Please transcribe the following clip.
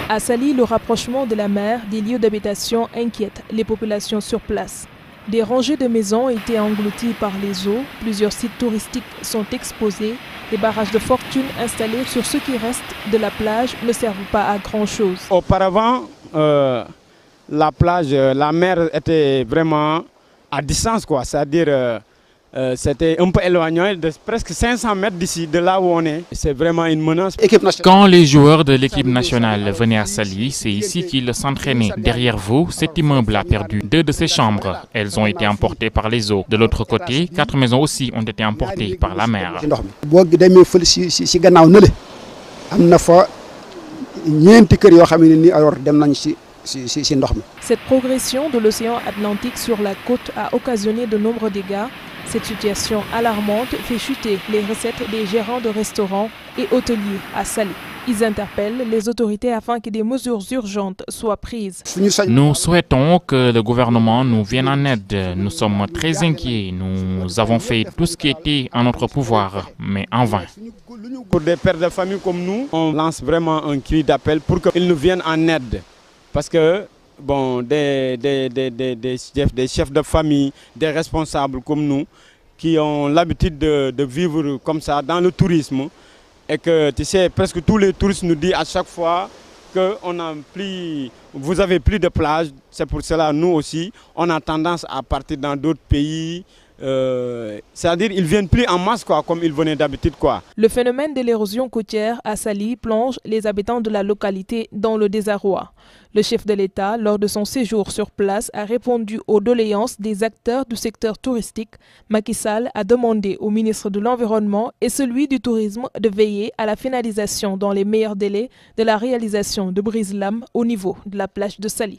À Saly, le rapprochement de la mer des lieux d'habitation inquiète les populations sur place. Des rangées de maisons étaient englouties par les eaux, plusieurs sites touristiques sont exposés, des barrages de fortune installés sur ce qui reste de la plage ne servent pas à grand-chose. Auparavant, la plage, la mer était vraiment à distance, c'est-à-dire c'était un peu éloigné, de presque 500 mètres d'ici, de là où on est. C'est vraiment une menace. Quand les joueurs de l'équipe nationale venaient à Saly, c'est ici qu'ils s'entraînaient. Derrière vous, cet immeuble a perdu 2 de ses chambres. Elles ont été emportées par les eaux. De l'autre côté, 4 maisons aussi ont été emportées par la mer. Cette progression de l'océan Atlantique sur la côte a occasionné de nombreux dégâts. Cette situation alarmante fait chuter les recettes des gérants de restaurants et hôteliers à Saly. Ils interpellent les autorités afin que des mesures urgentes soient prises. Nous souhaitons que le gouvernement nous vienne en aide. Nous sommes très inquiets. Nous avons fait tout ce qui était en notre pouvoir, mais en vain. Pour des pères de famille comme nous, on lance vraiment un cri d'appel pour qu'ils nous viennent en aide. Parce que bon, des chefs de famille, des responsables comme nous, qui ont l'habitude de vivre comme ça dans le tourisme, et que tu sais, presque tous les touristes nous disent à chaque fois que vous avez plus de plage. C'est pour cela nous aussi, on a tendance à partir dans d'autres pays. C'est-à-dire ils viennent plus en masse comme ils venaient d'habitude. Le phénomène de l'érosion côtière à Saly plonge les habitants de la localité dans le désarroi. Le chef de l'État, lors de son séjour sur place, a répondu aux doléances des acteurs du secteur touristique. Macky Sall a demandé au ministre de l'Environnement et celui du Tourisme de veiller à la finalisation dans les meilleurs délais de la réalisation de brise-lames au niveau de la plage de Saly.